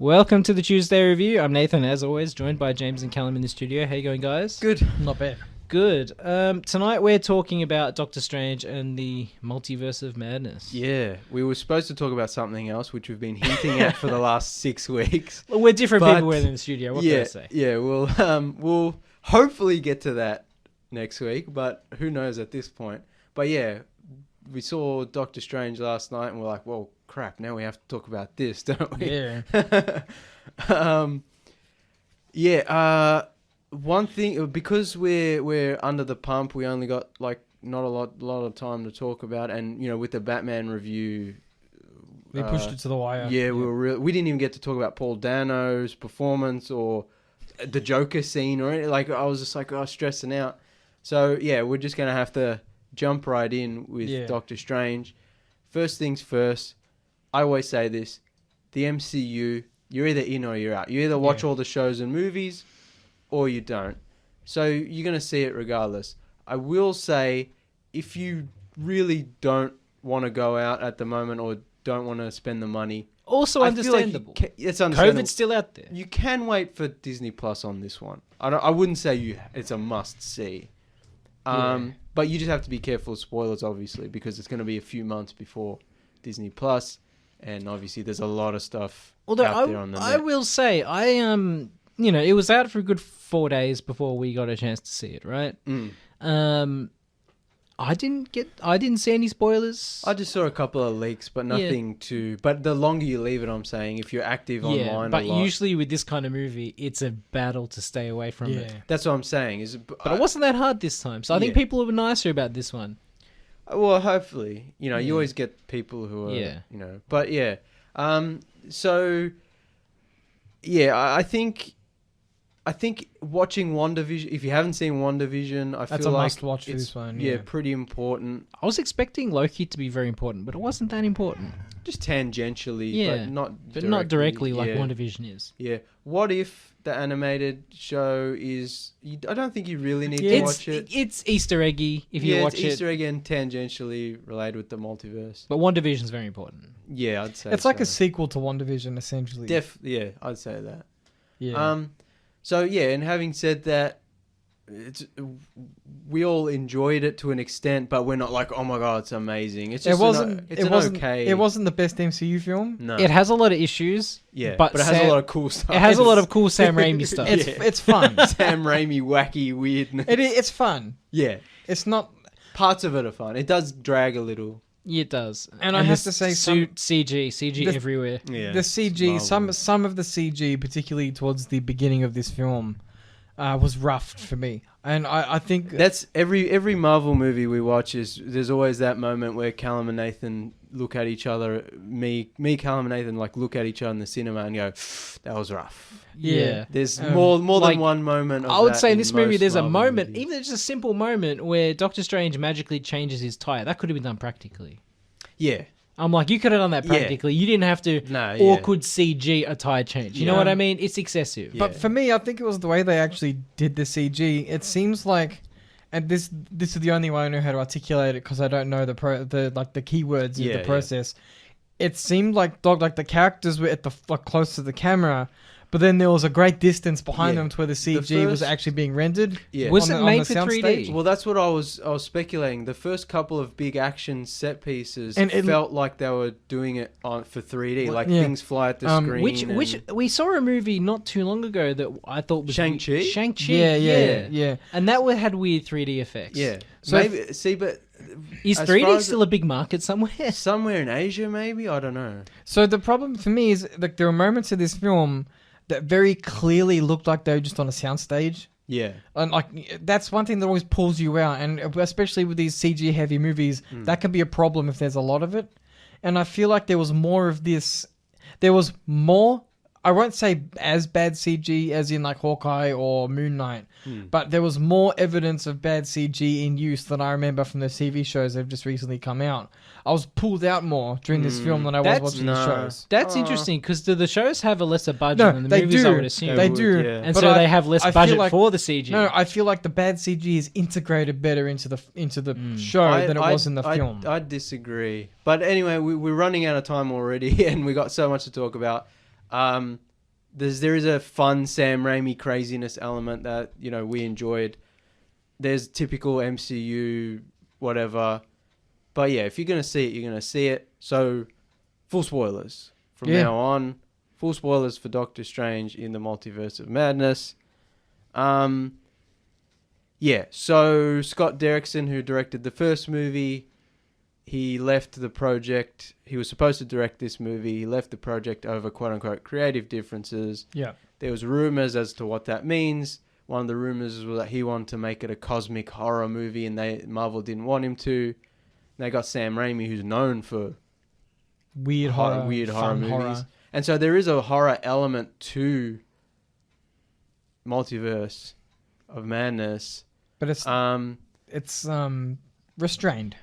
Welcome to the Tuesday Review. I'm Nathan, as always, joined by James and Callum in the studio. How you going, guys? Good. Not bad. Good. Tonight we're talking about Doctor Strange and the Multiverse of Madness. Yeah, we were supposed to talk about something else, which we've been hinting at for the last 6 weeks. Well, we're different people within the studio. What can I say? Yeah, we'll hopefully get to that next week, but who knows at this point. But yeah, we saw Doctor Strange last night, and we're like, well, crap, now we have to talk about this, don't we? Yeah. One thing, because we're under the pump, we only got like not a lot of time to talk about, and with the Batman review, we pushed it to the wire. Yeah, we didn't even get to talk about Paul Dano's performance or the Joker scene or anything. Like, I was just like, stressing out. So yeah, we're just gonna have to jump right in with Doctor Strange. First things first, I always say this: the MCU, you're either in or you're out. You either watch all the shows and movies, or you don't. So you're going to see it regardless. I will say, if you really don't want to go out at the moment or don't want to spend the money... Also understandable. It's understandable. COVID's still out there. You can wait for Disney Plus on this one. I wouldn't say it's a must-see. But you just have to be careful of spoilers, obviously, because it's going to be a few months before Disney Plus, and obviously there's a lot of stuff out there on the net. I will say, it was out for a good 4 days before we got a chance to see it, right? I didn't see any spoilers. I just saw a couple of leaks, but nothing too... But the longer you leave it, I'm saying, if you're active online but a lot... usually with this kind of movie, it's a battle to stay away from it. That's what I'm saying. But it wasn't that hard this time, so I think people were nicer about this one. Well, hopefully. You always get people who are... But yeah. So... Yeah, I think watching WandaVision, if you haven't seen WandaVision, That's a must-watch for this one. Yeah, pretty important. I was expecting Loki to be very important, but it wasn't that important. Just tangentially, but not directly like WandaVision is. Yeah. What if the animated show is... I don't think you really need to watch it. It's Easter eggy if you watch it. Yeah, it's Easter egg and tangentially related with the multiverse. But WandaVision's very important. Yeah, I'd say it's like a sequel to WandaVision, essentially. Yeah, I'd say that. Yeah. So yeah, and having said that, we all enjoyed it to an extent, but we're not like, oh my god, it's amazing. It's just okay. It wasn't the best MCU film. No, it has a lot of issues. Yeah, but it has a lot of cool stuff. It has a lot of cool Sam Raimi stuff. It's fun. Sam Raimi wacky weirdness. It's fun. Yeah, it's not. Parts of it are fun. It does drag a little. Yeah, it does. And I have to say, CG everywhere. Yeah, the CG, some of the CG, particularly towards the beginning of this film, was rough for me. And I think that's every Marvel movie we watch there's always that moment where Callum and Nathan look at each other. Callum and Nathan look at each other in the cinema and go, that was rough. Yeah. There's more than one moment of I would say in in this movie there's a Marvel moment, movies. even just a simple moment where Doctor Strange magically changes his tire. That could have been done practically. Yeah. I'm like, you could have done that practically. You didn't have to awkward CG a tire change. You know what I mean? It's excessive. But for me, I think it was the way they actually did the CG. It seems like, and this is the only way I know how to articulate it because I don't know the keywords of the process. It seemed like the characters were at the close to the camera, but then there was a great distance behind them to where the CG was actually being rendered. Yeah. Was it made for 3D? Stage. Well, that's what I was speculating. The first couple of big action set pieces felt like they were doing it for 3D, things fly at the screen. Which we saw a movie not too long ago that I thought was Shang-Chi. Yeah. And that had weird 3D effects. Yeah. So maybe, but is 3D still a big market somewhere? Somewhere in Asia, maybe? I don't know. So the problem for me is there were moments of this film that very clearly looked like they were just on a soundstage. Yeah. And that's one thing that always pulls you out, and especially with these CG heavy movies, that can be a problem if there's a lot of it. And I feel like there was more of this. There was more, I won't say as bad CG as in Hawkeye or Moon Knight, but there was more evidence of bad CG in use than I remember from the TV shows that have just recently come out. I was pulled out more during this film than I was watching the shows. That's interesting, because do the shows have a lesser budget than the movies, I would assume? They do. Yeah. And so they have less budget for the CG. No, I feel like the bad CG is integrated better into the show than it was in the film. I disagree. But anyway, we're running out of time already, and we got so much to talk about. there is a fun Sam Raimi craziness element that, you know, we enjoyed. There's typical MCU whatever. But yeah, if you're going to see it, you're going to see it. So, full spoilers from now on. Full spoilers for Doctor Strange in the Multiverse of Madness. Yeah, so Scott Derrickson, who directed the first movie, he left the project. He was supposed to direct this movie. He left the project over quote-unquote creative differences. Yeah. There was rumors as to what that means. One of the rumors was that he wanted to make it a cosmic horror movie, and Marvel didn't want him to. They got Sam Raimi, who's known for weird horror movies. Horror. And so there is a horror element to Multiverse of Madness. But it's restrained.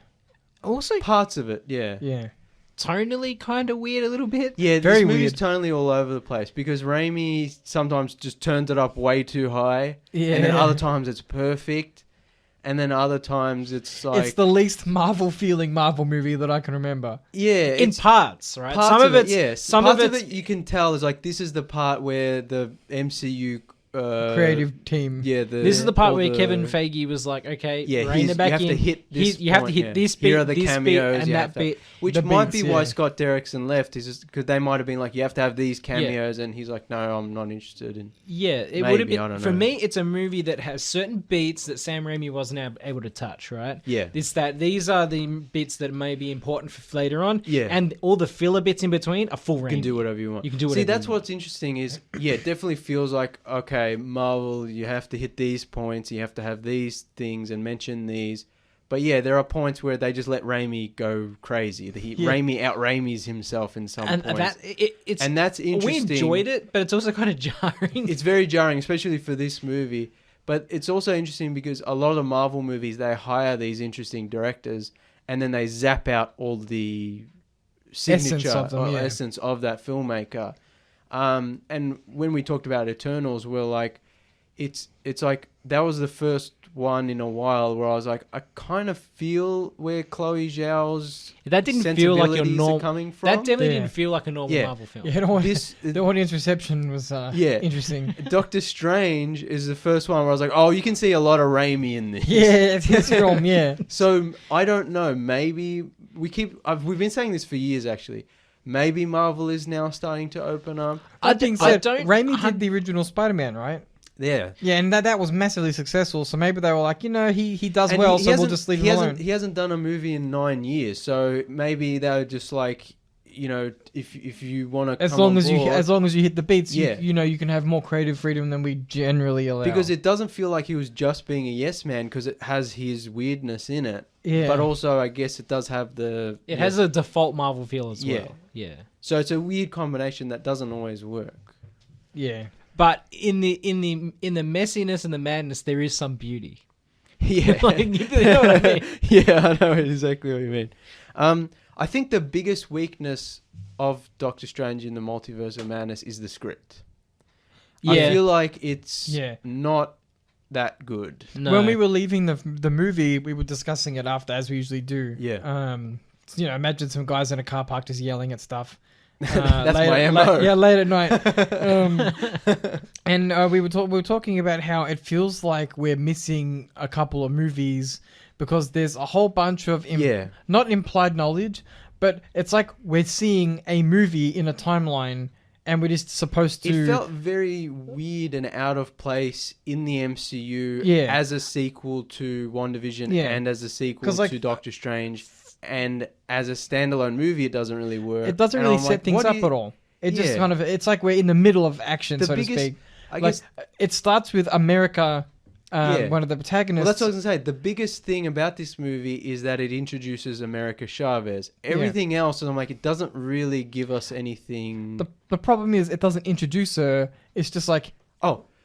Also, parts of it, yeah. Yeah. Tonally kind of weird a little bit. Yeah, very this movie's weird. Tonally all over the place because Raimi sometimes just turns it up way too high. Yeah. And then other times it's perfect. And then other times it's like... It's the least Marvel-feeling Marvel movie that I can remember. Yeah. In parts, right? Parts some of it, yes. Some parts of it you can tell is like, this is the part where the MCU... creative team. Yeah, this is the part where Kevin Feige was like, "Okay, rein it back you have in. to hit this. You have to hit this bit, Here are the this cameos, bit, and that bit." Which might be why Scott Derrickson left, is just because they might have been like, "You have to have these cameos," and he's like, "No, I'm not interested in." Yeah, it would have been. For me, it's a movie that has certain beats that Sam Raimi wasn't able to touch. Right? Yeah. These are the bits that may be important for later on. Yeah. And all the filler bits in between are full Raimi. You can do whatever you want. You can do whatever. See, that's you want. what's interesting is, yeah, it definitely feels like, okay, Marvel, you have to hit these points, you have to have these things and mention these. But yeah, there are points where they just let Raimi go crazy. Raimi out-Raimis himself in some points. And that's interesting. We enjoyed it, but it's also kind of jarring. It's very jarring, especially for this movie. But it's also interesting because a lot of Marvel movies, they hire these interesting directors and then they zap out all the signature essence of that filmmaker. And when we talked about Eternals, we're like, it's like that was the first one in a while where I was like, I kind of feel where Chloe Zhao's that didn't feel like your normal coming from. That definitely didn't feel like a normal Marvel film. Yeah, the audience reception was interesting. Doctor Strange is the first one where I was like, oh, you can see a lot of Raimi in this. Yeah, it's wrong. Yeah. So I don't know. Maybe we've been saying this for years actually. Maybe Marvel is now starting to open up. I think so. Raimi did the original Spider-Man, right? Yeah. Yeah, and that was massively successful. So maybe they were like, he does well, so we'll just leave him alone. He hasn't done a movie in 9 years, so maybe they were just like, if you want to, as long as you hit the beats, you can have more creative freedom than we generally allow. Because it doesn't feel like he was just being a yes man, because it has his weirdness in it. Yeah. But also, I guess it does have It has a default Marvel feel as well. Yeah. So it's a weird combination that doesn't always work. Yeah. But in the messiness and the madness, there is some beauty. Yeah. You know what I mean? Yeah, I know exactly what you mean. I think the biggest weakness of Doctor Strange in the Multiverse of Madness is the script. Yeah. I feel like it's not that good. No. When we were leaving the movie, we were discussing it after, as we usually do. Yeah. Imagine some guys in a car park just yelling at stuff. That's my MO. Late at night. And we were talking about how it feels like we're missing a couple of movies because there's a whole bunch of not implied knowledge, but it's like we're seeing a movie in a timeline and we're just supposed to... It felt very weird and out of place in the MCU as a sequel to WandaVision and as a sequel to Doctor Strange. And as a standalone movie, it doesn't really work. It doesn't really set things up at all. It just kind of... It's like we're in the middle of action, so to speak. I guess it starts with America... one of the protagonists. Well, that's what I was going to say. The biggest thing about this movie is that it introduces America Chavez. Everything else, I'm like, it doesn't really give us anything. The problem is it doesn't introduce her. It's just like,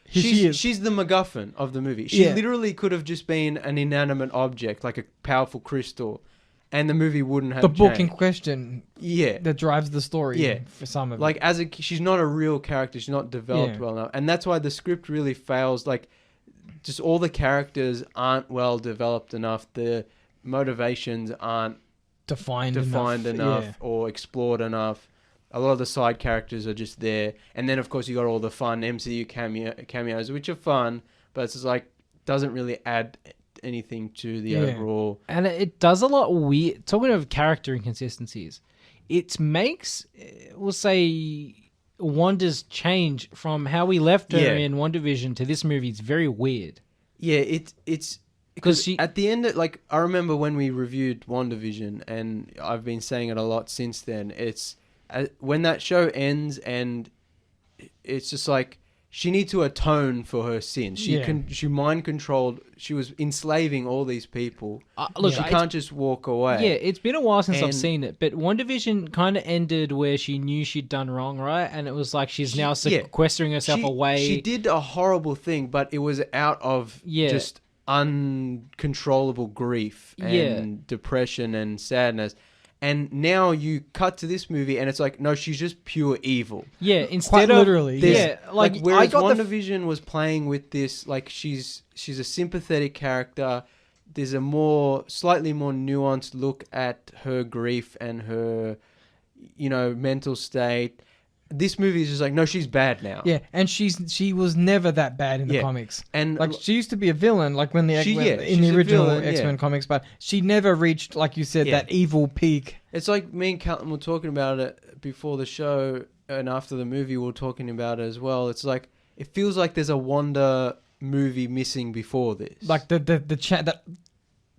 she's the MacGuffin of the movie. She literally could have just been an inanimate object, like a powerful crystal, and the movie wouldn't have changed. Book in question that drives the story for some of it. She's not a real character. She's not developed well enough. And that's why the script really fails. Like, just all the characters aren't well developed enough. The motivations aren't defined enough or explored enough. a lot of the side characters are just there, and then of course you got all the fun MCU cameos, which are fun, but it's just like doesn't really add anything to the overall. And it does a lot weird. Talking of character inconsistencies, it makes, we'll say, Wanda's change from how we left her in WandaVision to this movie. It's very weird. Yeah, it's because at the end, like I remember when we reviewed WandaVision, and I've been saying it a lot since then. It's when that show ends, and it's just like she needs to atone for her sins. She mind controlled. She was enslaving all these people. Look, she can't just walk away. Yeah, it's been a while since I've seen it, but WandaVision kind of ended where she knew she'd done wrong, right? And it was like she's now sequestering herself away. She did a horrible thing, but it was out of just uncontrollable grief and depression and sadness. And now you cut to this movie, and it's like, no, she's just pure evil. Yeah, instead of literally. Like whereas WandaVision was playing with this, like she's a sympathetic character. There's a slightly more nuanced look at her grief and her, mental state. This movie is just like, no, she's bad now. Yeah, and she was never that bad in the comics. And like she used to be a villain, like in the original X-Men comics, but she never reached, like you said, that evil peak. It's like me and Callum were talking about it before the show, and after the movie we were talking about it as well. It's like it feels like there's a Wanda movie missing before this. Like that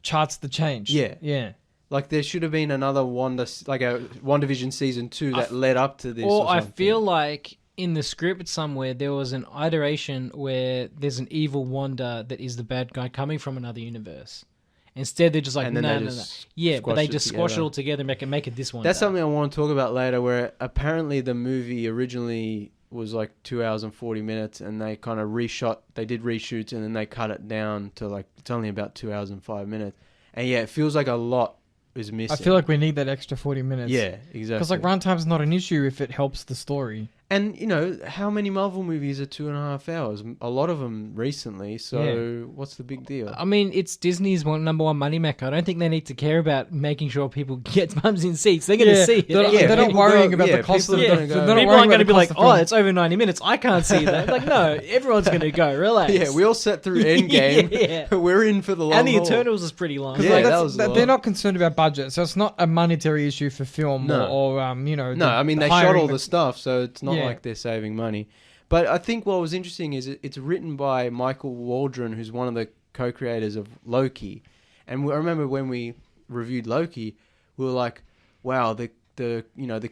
charts the change. Yeah. Like there should have been another WandaVision season 2 that led up to this. Or I feel like in the script somewhere there was an iteration where there's an evil Wanda that is the bad guy coming from another universe. Instead, they're just like, no. Yeah, but they just squash it all together and make it this one. That's something I want to talk about later, where apparently the movie originally was like 2 hours and 40 minutes, and they kind of they did reshoots, and then they cut it down to like, it's only about 2 hours and 5 minutes. And yeah, it feels like a lot is missing. I feel like we need that extra 40 minutes. Yeah, exactly. Because like runtime's not an issue if it helps the story. And, how many Marvel movies are 2.5 hours? A lot of them recently, so what's the big deal? I mean, it's Disney's number one moneymaker. I don't think they need to care about making sure people get bums in seats. They're going to see it. They're not worrying about the cost of it. People aren't going to be like, it's over 90 minutes. I can't see that. Like, no, everyone's going to go. Relax. Yeah, we all sat through Endgame. We're in for the long haul. And the Eternals is pretty long. Yeah, that was long. They're not concerned about budget, so it's not a monetary issue for film or No, I mean, they shot all the stuff, so it's not like they're saving money. But I think what was interesting is it's written by Michael Waldron, who's one of the co-creators of Loki. And I remember when we reviewed Loki, we were like, wow, the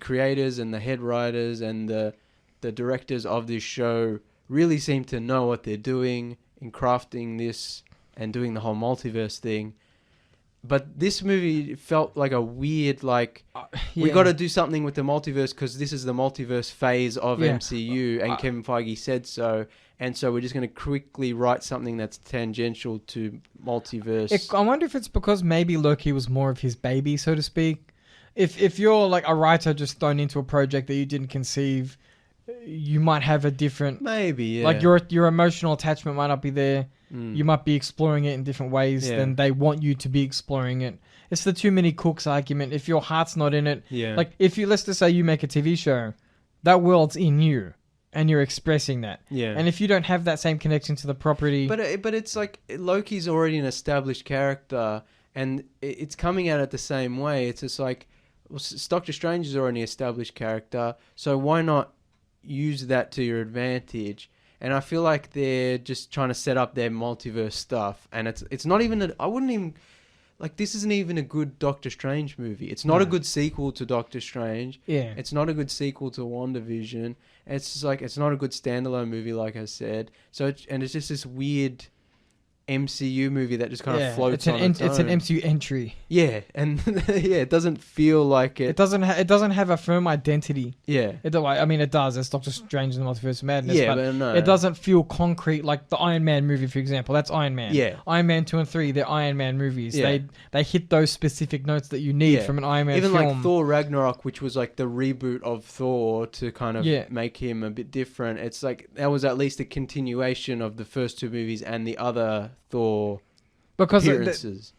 creators and the head writers and the directors of this show really seem to know what they're doing in crafting this and doing the whole multiverse thing. But this movie felt like a weird, we got to do something with the multiverse because this is the multiverse phase of MCU, and Kevin Feige said so. And so we're just going to quickly write something that's tangential to multiverse. I wonder if it's because maybe Loki was more of his baby, so to speak. If you're like a writer just thrown into a project that you didn't conceive, you might have a different... Maybe, yeah. Like your emotional attachment might not be there. You might be exploring it in different ways than they want you to be exploring it. It's the too many cooks argument. If your heart's not in it, like if you, let's just say you make a TV show, that world's in you and you're expressing that. Yeah. And if you don't have that same connection to the property, but it's like Loki's already an established character, and it's coming at it the same way. It's just like Doctor Strange is already an established character, so why not use that to your advantage? And I feel like they're just trying to set up their multiverse stuff. And it's not even... I wouldn't even... Like, this isn't even a good Doctor Strange movie. It's not a good sequel to Doctor Strange. Yeah. It's not a good sequel to WandaVision. It's just like... It's not a good standalone movie, like I said. So it's just this weird MCU movie that just kind of floats on its own. It's an MCU entry. Yeah. And it doesn't feel like it... It doesn't have a firm identity. Yeah. I mean, it does. It's Doctor Strange and the Multiverse of Madness. Yeah, but no. It doesn't feel concrete like the Iron Man movie, for example. That's Iron Man. Yeah. Iron Man 2 and 3, they're Iron Man movies. Yeah. They hit those specific notes that you need from an Iron Man film. Even like Thor Ragnarok, which was like the reboot of Thor to kind of make him a bit different. It's like that was at least a continuation of the first two movies and the other Thor appearances.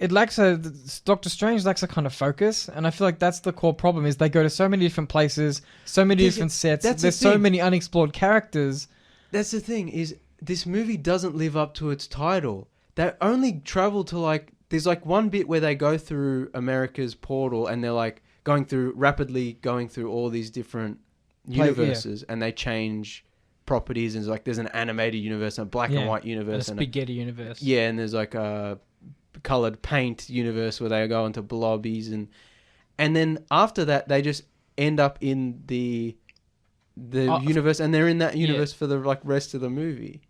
Doctor Strange lacks a kind of focus, and I feel like that's the core problem. Is they go to so many different places, so many different sets. There's so many unexplored characters. That's the thing. Is this movie doesn't live up to its title. They only travel to there's one bit where they go through America's portal, and they're rapidly going through all these different universes, and they change properties, and there's an animated universe, a black and white universe, and a spaghetti universe. Yeah, and there's a colored paint universe where they go into blobbies, and then after that they just end up in the universe, and they're in that universe for the rest of the movie.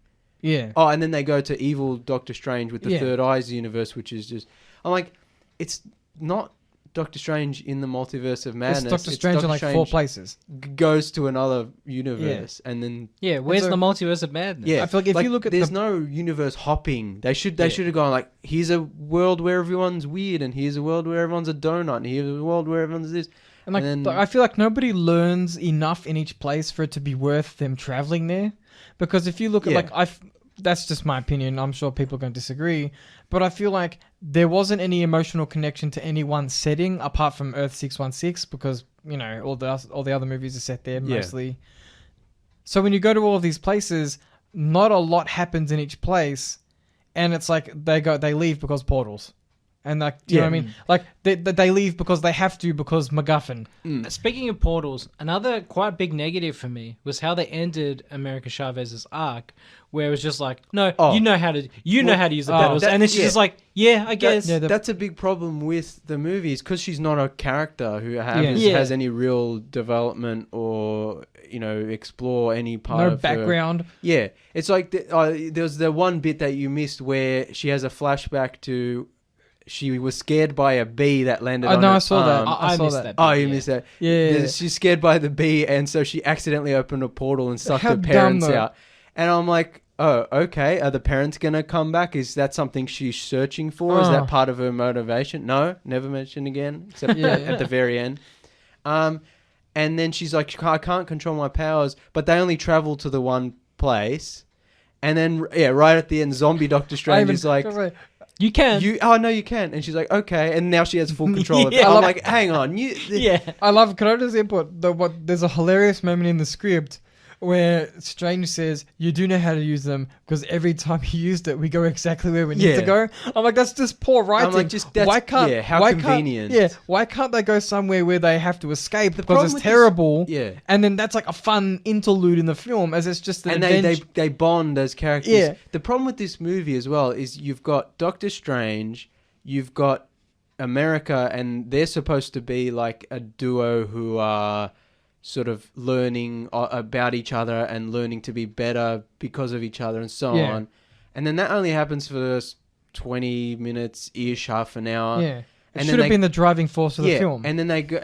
Yeah. Oh, and then they go to evil Doctor Strange with the Third Eyes universe, which is just... I'm like, it's not Doctor Strange in the Multiverse of Madness. It's Doctor Strange in 4 places. Goes to another universe, and then... Yeah, where's the Multiverse of Madness? Yeah, I feel like if you look at... There's no universe hopping. They should have gone here's a world where everyone's weird, and here's a world where everyone's a donut, and here's a world where everyone's this... And then, I feel like nobody learns enough in each place for it to be worth them traveling there. Because if you look at that's just my opinion. I'm sure people are going to disagree, but I feel like there wasn't any emotional connection to any one setting apart from Earth 616, because all the other movies are set there mostly. So when you go to all of these places, not a lot happens in each place, and it's they leave because portals. And you know what I mean? They leave because they have to, because MacGuffin. Speaking of portals, another quite big negative for me was how they ended America Chavez's arc, where it was just you know how to use the battles, and then she's just I guess. That's a big problem with the movies, because she's not a character who has any real development or explore any part of background. Yeah, it's there's the one bit that you missed where she has a flashback to... She was scared by a bee that landed on her I saw that. I missed that. Oh, you missed that. Yeah. She's scared by the bee, and so she accidentally opened a portal and sucked her parents out. And I'm like, oh, okay. Are the parents going to come back? Is that something she's searching for? Is that part of her motivation? No, never mentioned again, except at the very end. And then she's like, I can't control my powers, but they only travel to the one place. And then, right at the end, zombie Doctor Strange is like... You can. No, you can. And she's like, okay. And now she has full control of it. I'm like, hang on. I love... Can I just input? There's a hilarious moment in the script where Strange says, you do know how to use them, because every time you used it, we go exactly where we need to go. I'm like, that's just poor writing. I'm like, how convenient. Why can't they go somewhere where they have to escape because it's terrible? And then that's a fun interlude in the film, as it's just an adventure. They bond as characters. Yeah. The problem with this movie as well is you've got Doctor Strange, you've got America, and they're supposed to be like a duo who are... sort of learning about each other and learning to be better because of each other and so on. And then that only happens for 20 minutes-ish, half an hour. Yeah. It should have been the driving force of the film. And then they go,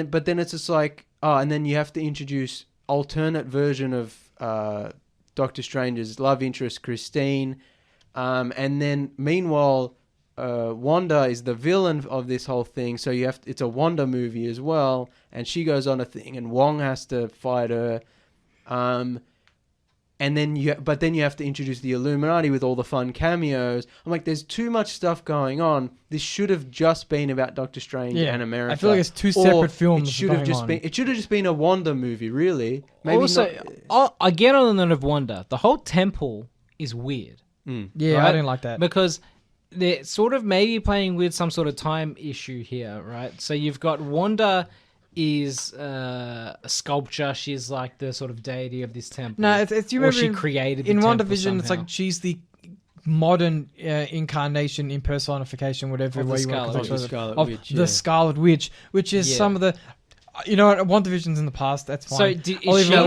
but then it's just and then you have to introduce alternate version of Doctor Strange's love interest, Christine. And then meanwhile, Wanda is the villain of this whole thing, so it's a Wanda movie as well, and she goes on a thing, and Wong has to fight her, and then you have to introduce the Illuminati with all the fun cameos. I'm like, there's too much stuff going on. This should have just been about Doctor Strange and America. I feel like it's two separate films. It should have just been a Wanda movie, really. Maybe I get on the note of Wanda. The whole temple is weird. Yeah, right? I didn't like that. Because they're sort of maybe playing with some sort of time issue here, right? So you've got Wanda is a sculpture. She's like the sort of deity of this temple. No, it's you remember she created the in temple WandaVision. somehow. It's like she's the modern incarnation, impersonification, whatever way you want to call it, of the Scarlet Witch, which is some of the. You know what? WandaVision's in the past. That's fine.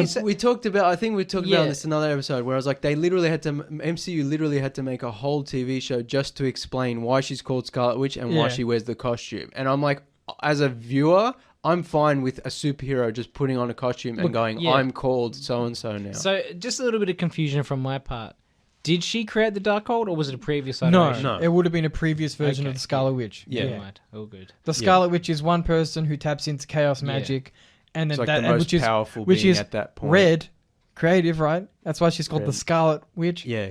So we talked about. I think we talked about this in another episode where I was like, MCU literally had to make a whole TV show just to explain why she's called Scarlet Witch and why she wears the costume. And I'm like, as a viewer, I'm fine with a superhero just putting on a costume and going, I'm called so and so now. So just a little bit of confusion from my part. Did she create the Darkhold, or was it a previous iteration? No. It would have been a previous version of the Scarlet Witch. Yeah. Right. All good. The Scarlet Witch is one person who taps into chaos magic, and then it's like the most powerful being at that point. Red, creative, right? That's why she's called the Scarlet Witch. Yeah.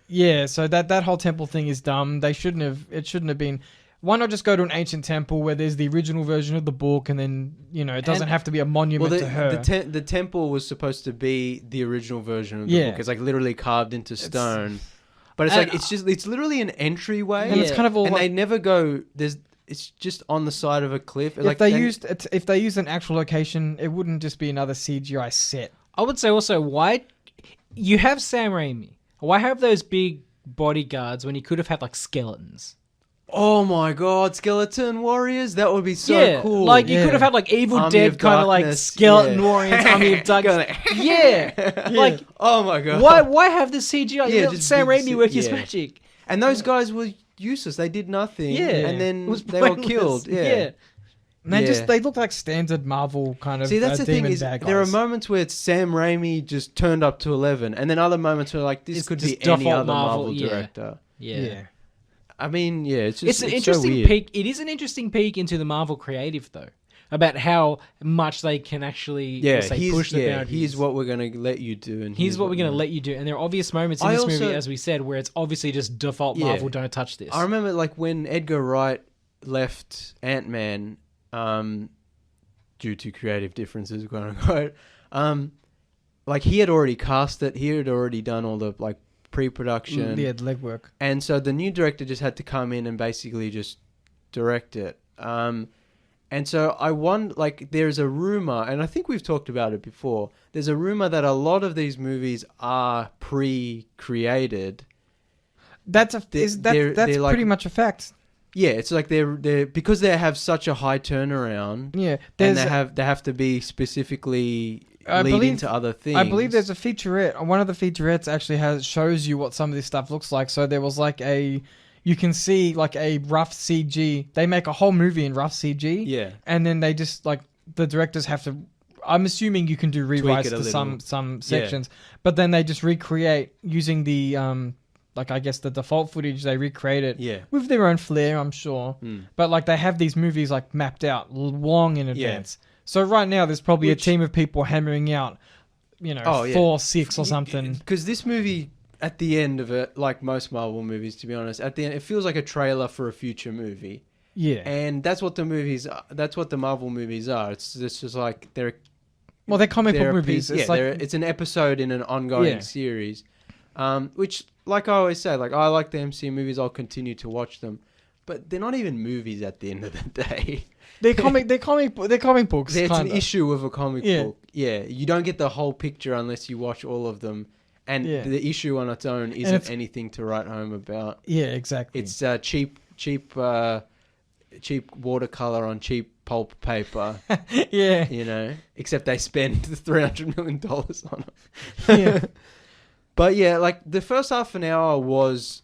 Yeah, so that whole temple thing is dumb. It shouldn't have been. Why not just go to an ancient temple where there's the original version of the book, and then it doesn't have to be a monument to her. The temple was supposed to be the original version of the book. It's like literally carved into stone, but it's literally an entryway, and it's kind of all. And they never go. It's just on the side of a cliff. If they used an actual location, it wouldn't just be another CGI set. I would say also, why you have Sam Raimi? Why have those big bodyguards when you could have had like skeletons? Oh my god, skeleton warriors! That would be so cool. Like you could have had like Evil Army Dead of kind of like Darkness, skeleton warriors, Army of Darkness. Like oh my god, why have the CGI? Yeah, Let Sam Raimi work his magic. And those guys were useless. They did nothing. Yeah, and then they were killed. Yeah. And they look like standard Marvel kind of. See, that's the thing is, bad guys. there are moments where it's Sam Raimi just turned up to 11, and then other moments where like this could be any other Marvel director. Yeah. I mean, it's just an interesting peek. It is an interesting peek into the Marvel creative, though, about how much they can actually push the boundaries. Here's what we're going to let you do, and here's what we're going to let you do. And there are obvious moments in this movie, as we said, where it's obviously just default Marvel. Don't touch this. I remember like when Edgar Wright left Ant-Man, due to creative differences, quote unquote. Like he had already cast it. He had already done all the like pre-production. Yeah, legwork. And so the new director just had to come in and basically just direct it. And so there's a rumor, and I think we've talked about it before. There's a rumor that a lot of these movies are pre-created. That's pretty much a fact. Yeah, it's like they're because they have such a high turnaround. Yeah, and they have to be specifically lead into other things. I believe there's a featurette. One of the featurettes actually shows you what some of this stuff looks like. So there was like you can see like a rough CG. They make a whole movie in rough CG. Yeah, and then they just like the directors have to. I'm assuming you can do rewrites to some sections, but then they just recreate using the like I guess the default footage. They recreate it with their own flair, I'm sure. But like they have these movies like mapped out long in advance. So right now there's probably a team of people hammering out, 4, 6 or something. Because this movie, at the end of it, like most Marvel movies, to be honest, at the end it feels like a trailer for a future movie. Yeah, and that's what the Marvel movies are. It's just like they're comic book movies. It's an episode in an ongoing series. Which, like I always say, like I like the MCU movies. I'll continue to watch them, but they're not even movies at the end of the day. They're comic books. It's an issue of a comic book. Yeah, you don't get the whole picture unless you watch all of them. And the issue on its own isn't anything to write home about. Yeah, exactly. It's cheap watercolor on cheap pulp paper. Yeah, except they spend $300 million on it. Yeah. But yeah, like the first half an hour was.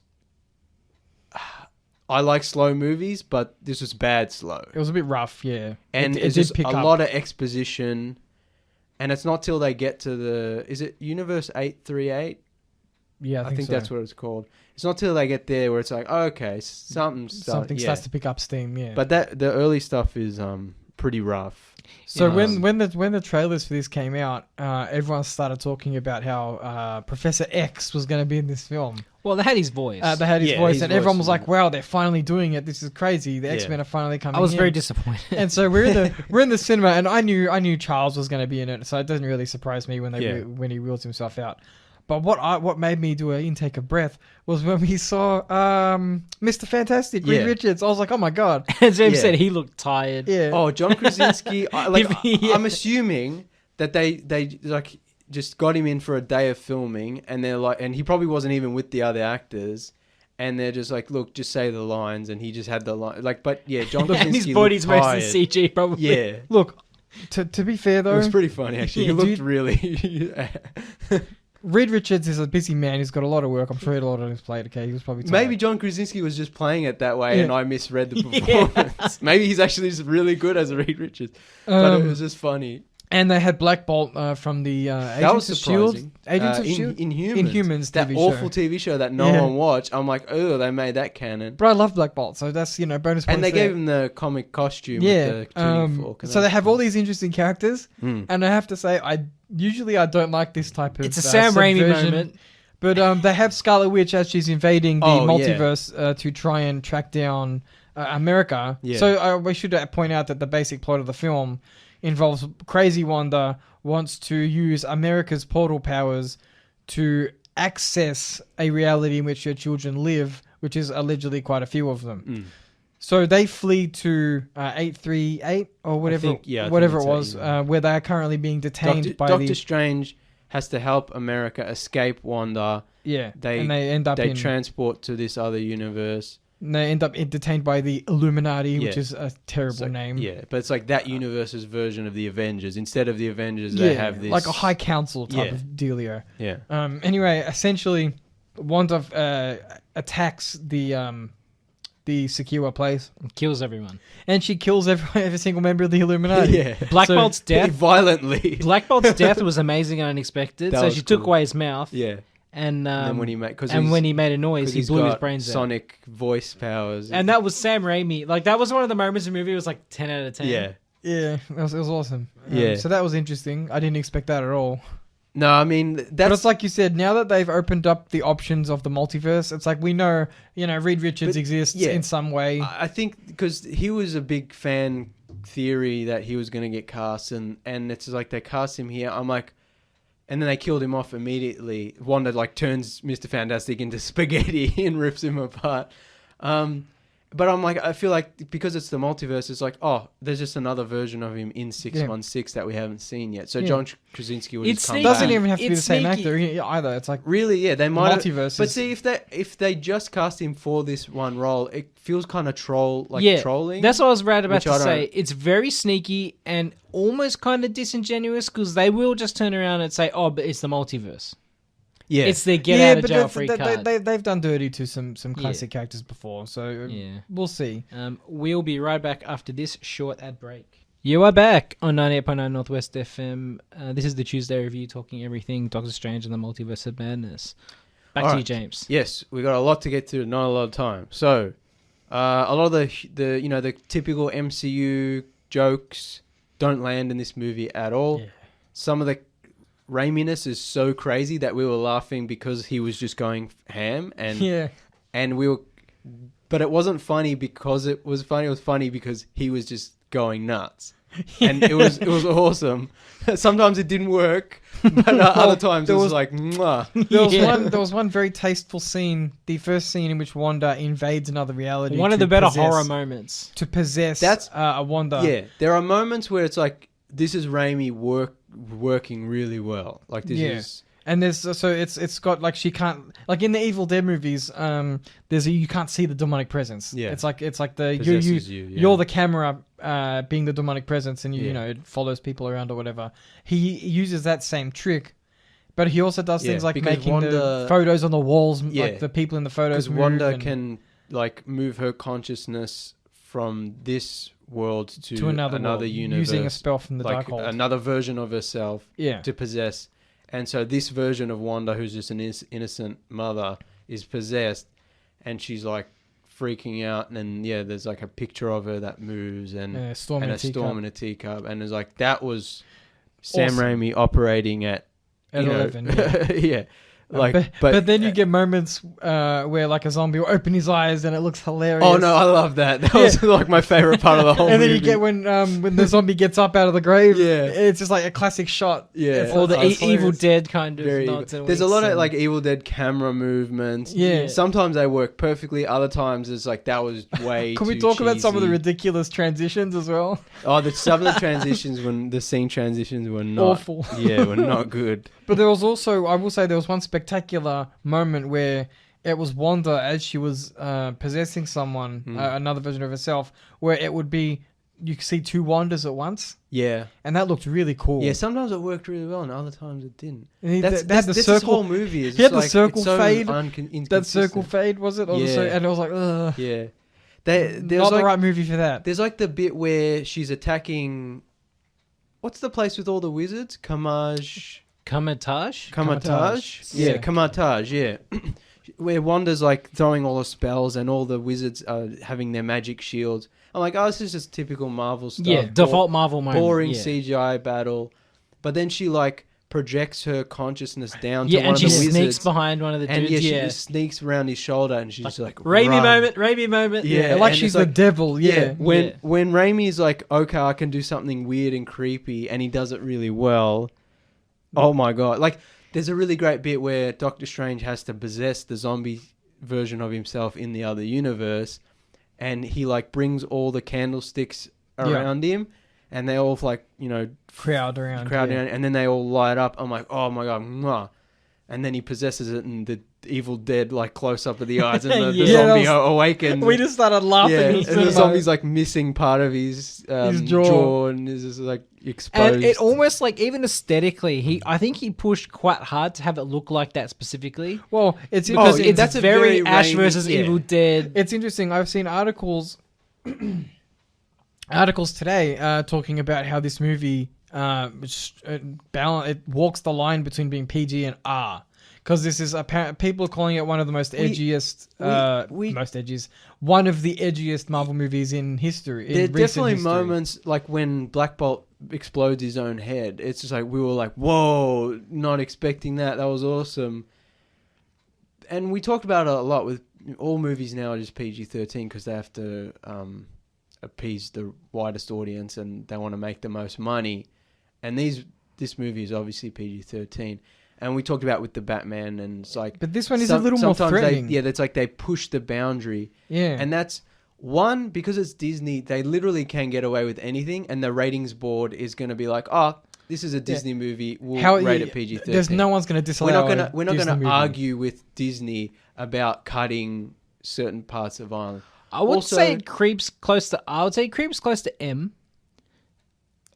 I like slow movies, but this was bad slow. It was a bit rough, yeah. And it's just a lot of exposition, and it's not till they get to is it Universe 838? Yeah, I think so. That's what it's called. It's not till they get there where it's like, oh, okay, something starts to pick up steam, yeah. But the early stuff is pretty rough. So when the trailers for this came out, everyone started talking about how Professor X was going to be in this film. Well, they had his voice. And everyone was like, "Wow, they're finally doing it! This is crazy! The X-Men are finally coming." I was very disappointed. And so we're in the cinema, and I knew Charles was going to be in it, so it doesn't really surprise me when he wheels himself out. But what made me do an intake of breath was when we saw Mr. Fantastic, Reed Richards. I was like, oh my god! As James said, he looked tired. Yeah. Oh, John Krasinski. I'm assuming that they like just got him in for a day of filming, and they're like, and he probably wasn't even with the other actors, and they're just like, look, just say the lines, and he just had the line. Like, but yeah, John Krasinski. And his body's mostly CG, probably. Yeah. Look, to be fair though, it was pretty funny actually. He looked really. Reed Richards is a busy man. He's got a lot of work. I'm sure he had a lot on his plate. Okay, he was probably tired. Maybe John Krasinski was just playing it that way, and I misread the performance. Maybe he's actually just really good as a Reed Richards, but it was just funny. And they had Black Bolt from the Agents of S.H.I.E.L.D. Agents of S.H.I.E.L.D. Inhumans. That TV awful TV show that no one watched. I'm like, oh, they made that canon. But I love Black Bolt, so that's, bonus points. And they gave him the comic costume with the tuning fork. So they have all these interesting characters, and I have to say, I don't like this type of it's a Sam Raimi moment. But they have Scarlet Witch as she's invading the multiverse to try and track down America. Yeah. So we should point out that the basic plot of the film involves Crazy Wanda wants to use America's portal powers to access a reality in which her children live, which is allegedly quite a few of them. So they flee to 838 or whatever, whatever it was, where they are currently being detained by Doctor Strange has to help America escape Wanda. Yeah, they end up transport to this other universe. And they end up detained by the Illuminati, which is a terrible name. Yeah, but it's like that universe's version of the Avengers. Instead of the Avengers, they have this... like a High Council type of dealio. Yeah. Anyway, essentially, Wanda attacks the secure place. Kills everyone. And she kills every single member of the Illuminati. Yeah. Black Bolt's death... Violently. Black Bolt's death was amazing and unexpected. So she took away his mouth. Yeah. And then when he made a noise, he blew his brains out. Sonic voice powers. And that was Sam Raimi. Like, that was one of the moments in the movie. It was like 10 out of 10. Yeah. Yeah, it was awesome. Yeah. So that was interesting. I didn't expect that at all. No, I mean, that's... But it's like you said, now that they've opened up the options of the multiverse, it's like we know, Reed Richards exists in some way. I think because he was a big fan theory that he was going to get cast, and it's like they cast him here. I'm like... And then they killed him off immediately. Wanda turns Mr. Fantastic into spaghetti and rips him apart. But I'm like, I feel like because it's the multiverse, it's like, oh, there's just another version of him in 616 that we haven't seen yet. So John Krasinski would just come back. It doesn't even have to be the same actor either. It's like really, yeah, they might multiverse. But see, if they just cast him for this one role, it feels kind of trolling. That's what I was about to say. It's very sneaky and almost kind of disingenuous because they will just turn around and say, "Oh, but it's the multiverse." Yeah, it's their get out of jail free card. They've done dirty to some classic characters before, so we'll see. We'll be right back after this short ad break. You are back on 98.9 Northwest FM. This is the Tuesday review, talking everything Doctor Strange and the Multiverse of Madness. Back to you, James. Yes, we got a lot to get through, not a lot of time. So, a lot of the typical MCU jokes don't land in this movie at all. Yeah. Some of the Raiminess is so crazy that we were laughing because he was just going ham, and we were, but it wasn't funny because it was funny. It was funny because he was just going nuts, and it was awesome. Sometimes it didn't work, but other times it was like, mwah. There was one very tasteful scene, the first scene in which Wanda invades another reality. One of the better horror moments to possess a Wanda. Yeah, there are moments where it's like, this is Raimi working really well. Like this is, and there's so it's got like she can't, like in the Evil Dead movies, you can't see the demonic presence. Yeah, it's like the you're the camera being the demonic presence, and it follows people around or whatever. He uses that same trick, but he also does things like making the photos on the walls, like the people in the photos. Because Wanda can like move her consciousness from this world to another universe, using a spell from the Darkhold, another version of herself to possess. And so this version of Wanda, who's just an innocent mother, is possessed, and she's like freaking out. And then there's like a picture of her that moves, and a storm in a teacup, and it's like that was Sam Raimi operating at 11. But then you get moments where like a zombie will open his eyes and it looks hilarious. Oh no, I love that. That was like my favorite part of the whole movie. And then you get when the zombie gets up out of the grave. Yeah, it's just like a classic shot. Yeah, or the Evil Dead kind of nods. There's a lot of like Evil Dead camera movements. Yeah, sometimes they work perfectly. Other times it's like that was way. Can we talk about some of the ridiculous transitions as well? Oh, some of the transitions when the scene transitions were not awful. Yeah, were not good. But there was also, I will say, there was one spectacular moment where it was Wanda as she was possessing someone, another version of herself, where it would be, you could see two Wandas at once. Yeah. And that looked really cool. Yeah, sometimes it worked really well and other times it didn't. This whole movie is he had the circle fade. That circle fade, was it? And I was like, ugh. Yeah. Not the right movie for that. There's like the bit where she's attacking, what's the place with all the wizards? Kamatage? Yeah, Kamatage, yeah. Where Wanda's like throwing all the spells and all the wizards are having their magic shields. I'm like, oh, this is just typical Marvel stuff. Yeah, default Marvel moment. Boring CGI battle. But then she like projects her consciousness down to one and of she the wizards. sneaks behind one of the And dudes. she just sneaks around his shoulder, and she's like Raimi moment. Yeah, like and she's it's the like- devil. Yeah. When Raimi's like, okay, I can do something weird and creepy, and he does it really well. Oh my god! Like, there's a really great bit where Doctor Strange has to possess the zombie version of himself in the other universe, and he like brings all the candlesticks around him, and they all like crowd around, and then they all light up. I'm like, oh my god, mwah. And then he possesses it, and the Evil Dead like close up of the eyes, and the zombie awakens. We just started laughing. Yeah, and the zombie's like missing part of his jaw, and is just like exposed. And it almost like, even aesthetically, I think he pushed quite hard to have it look like that specifically. Well, it's because interesting. that's very Ash versus Evil Dead. It's interesting. I've seen articles today talking about how this movie it walks the line between being PG and R. Because this is people are calling it one of the most edgiest, one of the edgiest Marvel movies in history. There are definitely moments like when Black Bolt explodes his own head. It's just like we were like, "Whoa!" Not expecting that. That was awesome. And we talked about it a lot with all movies now are just PG-13 because they have to appease the widest audience and they want to make the most money. And this movie is obviously PG-13. And we talked about with the Batman, and it's like, but this one is a little more threatening. It's like they push the boundary. Yeah, and that's one because it's Disney. They literally can get away with anything, and the ratings board is going to be like, "Oh, this is a Disney movie. We'll rate it PG-13." There's no one's going to disallow. We're not going to argue with Disney about cutting certain parts of violence. I would say it creeps close to. I would say it creeps close to M.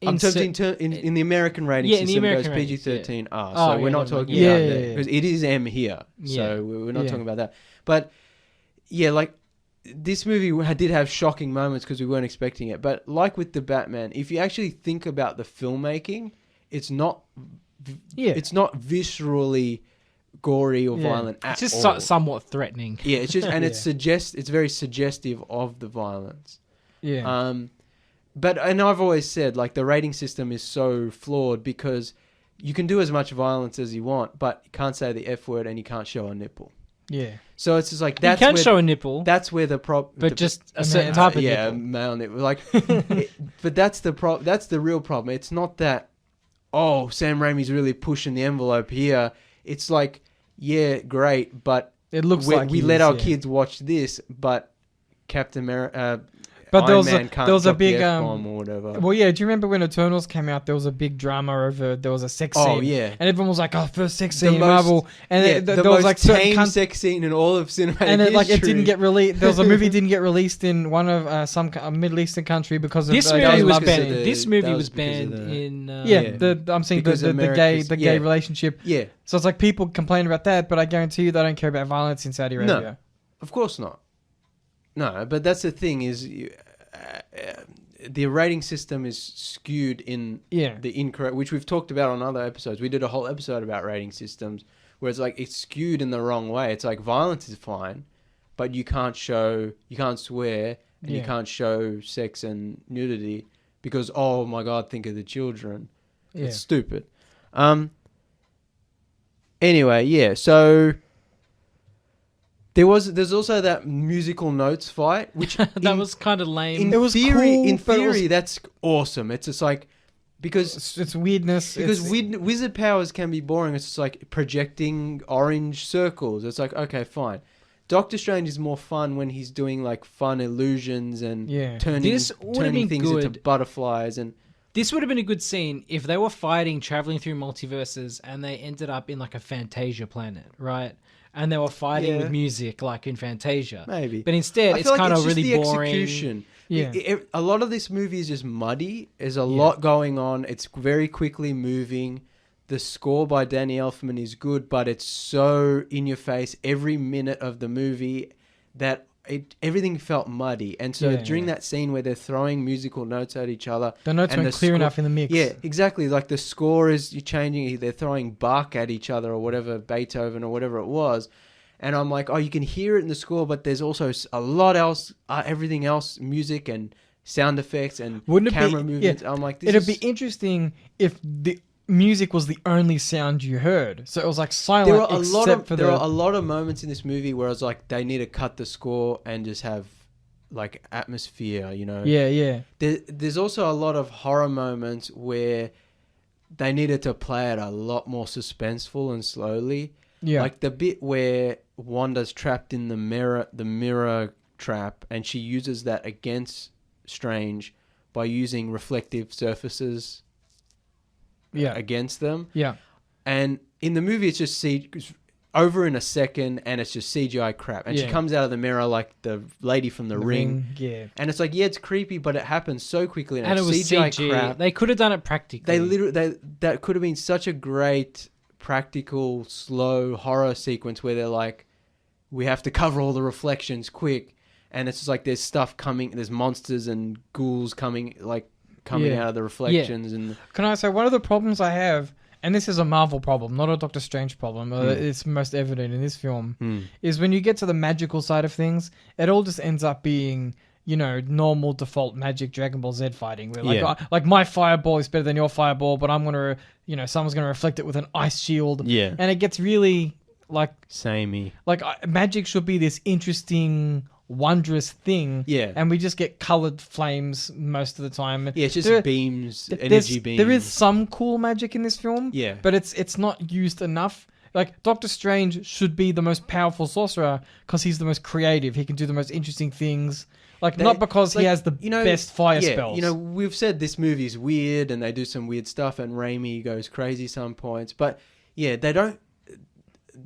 In the American rating system, it goes PG-13 R. So we're not talking about that because it is M here. So we're not talking about that. But yeah, like this movie did have shocking moments because we weren't expecting it. But like with the Batman, if you actually think about the filmmaking, it's not viscerally gory or violent at all. It's just somewhat threatening. Yeah, it's just it's very suggestive of the violence. Yeah. And I've always said, like, the rating system is so flawed because you can do as much violence as you want, but you can't say the F word and you can't show a nipple. Yeah. So it's just like you can show a nipple. That's where the problem. But just a certain type of nipple. Yeah, male nipple. Like, but that's the That's the real problem. It's not that. Oh, Sam Raimi's really pushing the envelope here. It's like, yeah, great, but it looks like we let our kids watch this, but Captain America. But there Iron was a big or whatever. Well, yeah. Do you remember when Eternals came out? There was a big drama over there was a sex scene. Oh yeah, and everyone was like, "Oh, first sex scene in Marvel." And the there most was like tame sex scene in all of cinematic history. And it didn't get released. There was a movie didn't get released in one of some Middle Eastern country because of this movie was banned. This movie was banned in. I'm saying the gay relationship. Yeah. So it's like people complain about that, but I guarantee you they don't care about violence in Saudi Arabia. No, of course not. No, but that's the thing is. The rating system is skewed in the incorrect, which we've talked about on other episodes. We did a whole episode about rating systems where it's like it's skewed in the wrong way. It's like violence is fine, but you can't swear, and you can't show sex and nudity because, oh my God, think of the children. Yeah. It's stupid. Anyway, so... There's also that musical notes fight, which that was kind of lame. It was in cool, theory, that's awesome. It's just like because it's weirdness. Because wizard powers can be boring. It's just like projecting orange circles. It's like okay, fine. Doctor Strange is more fun when he's doing like fun illusions and turning things into butterflies and. This would have been a good scene if they were fighting, traveling through multiverses, and they ended up in like a Fantasia planet, right? And they were fighting with music, like in Fantasia. Maybe. But instead, it's kind of really boring. Execution. Yeah. A lot of this movie is just muddy. There's a lot going on. It's very quickly moving. The score by Danny Elfman is good, but it's so in your face every minute of the movie that everything felt muddy. And so during that scene where they're throwing musical notes at each other... The notes weren't clear enough in the mix. Yeah, exactly. Like the score is changing. They're throwing Bach at each other or whatever, Beethoven or whatever it was. And I'm like, oh, you can hear it in the score, but there's also a lot else, everything else, music and sound effects and camera movements. I'm like, it'd be interesting if music was the only sound you heard. So it was like silent. There are a lot of moments in this movie where I was like, they need to cut the score and just have like atmosphere, you know? Yeah. There's also a lot of horror moments where they needed to play it a lot more suspenseful and slowly. Yeah. Like the bit where Wanda's trapped in the mirror trap, and she uses that against Strange by using reflective surfaces against them. Yeah. And in the movie, it's just over in a second, and it's just CGI crap. And she comes out of the mirror like the lady from the Ring. Yeah. And it's like, it's creepy, but it happens so quickly. And it was CGI crap. They could have done it practically. That could have been such a great practical, slow horror sequence where they're like, we have to cover all the reflections quick. And it's just like there's stuff coming, there's monsters and ghouls coming out of the reflections. And can I say, one of the problems I have, and this is a Marvel problem, not a Doctor Strange problem, it's most evident in this film, is when you get to the magical side of things, it all just ends up being, you know, normal default magic Dragon Ball Z fighting. Where like my fireball is better than your fireball, but I'm going to, you know, someone's going to reflect it with an ice shield. Yeah. And it gets really like... samey. Like magic should be this interesting... wondrous thing, and we just get colored flames most of the time. Yeah, it's just beams, energy beams. There is some cool magic in this film, yeah, but it's not used enough. Like Doctor Strange should be the most powerful sorcerer because he's the most creative. He can do the most interesting things. Not because he has the best fire spells. You know, we've said this movie's weird and they do some weird stuff, and Raimi goes crazy some points, but they don't.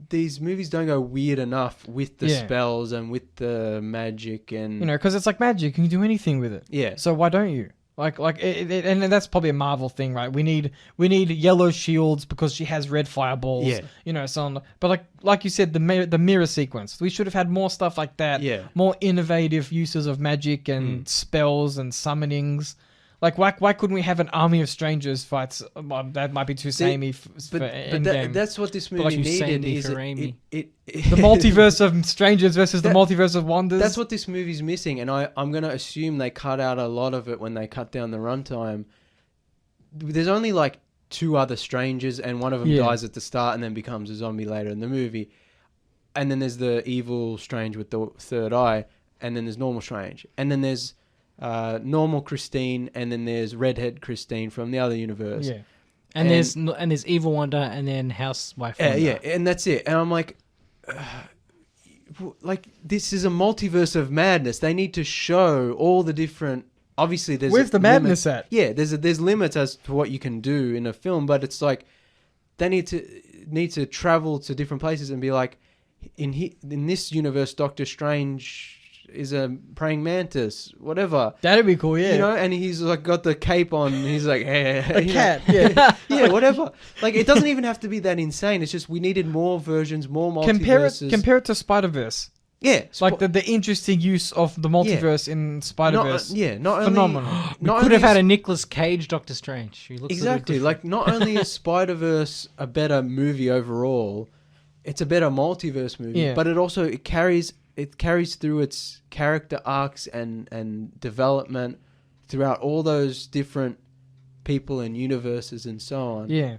These movies don't go weird enough with the spells and with the magic, and because it's like magic. You can do anything with it. Yeah. So why don't you? And that's probably a Marvel thing, right? We need yellow shields because she has red fireballs. Yeah. So on. But like you said, the mirror sequence. We should have had more stuff like that. Yeah. More innovative uses of magic and spells and summonings. Like, why couldn't we have an army of strangers fights? That might be too samey for Endgame. That's what this movie needed. Is the multiverse of strangers versus the multiverse of wonders. That's what this movie's missing, and I'm going to assume they cut out a lot of it when they cut down the runtime. There's only like 2 other strangers, and one of them dies at the start and then becomes a zombie later in the movie. And then there's the evil Strange with the third eye, and then there's normal Strange, and then there's normal Christine, and then there's redhead Christine from the other universe. Yeah, and there's evil Wanda, and then housewife Wanda. Yeah, and that's it. And I'm like, this is a multiverse of madness. They need to show all the different. Obviously, there's where's the madness at? Yeah, there's limits as to what you can do in a film, but it's like they need to travel to different places and be like, in this universe, Doctor Strange is a praying mantis, whatever. That'd be cool, yeah. And he's like got the cape on. And he's like, hey, a cat, yeah, yeah, whatever. Like, it doesn't even have to be that insane. It's just we needed more versions, more multiverses. Compare it to Spider-Verse. Yeah, like the interesting use of the multiverse in Spider-Verse. Not phenomenal. We could have had a Nicolas Cage Doctor Strange. He looks exactly like not only is Spider-Verse a better movie overall, it's a better multiverse movie, but it carries through its character arcs and development throughout all those different people and universes and so on. Yeah.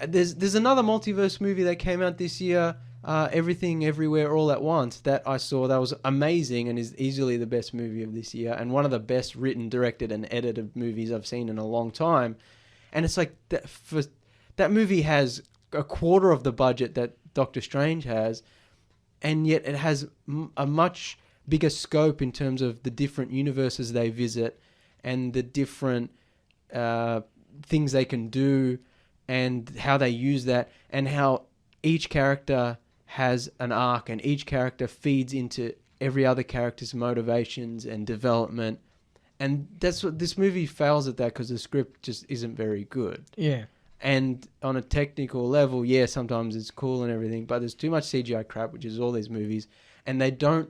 There's another multiverse movie that came out this year, Everything Everywhere All at Once, that I saw. That was amazing and is easily the best movie of this year and one of the best written, directed and edited movies I've seen in a long time. And it's like that movie has a quarter of the budget that Doctor Strange has, and yet it has a much bigger scope in terms of the different universes they visit and the different things they can do and how they use that, and how each character has an arc and each character feeds into every other character's motivations and development. And that's what this movie fails at, that because the script just isn't very good. Yeah. And on a technical level, sometimes it's cool and everything, but there's too much CGI crap, which is all these movies, and they don't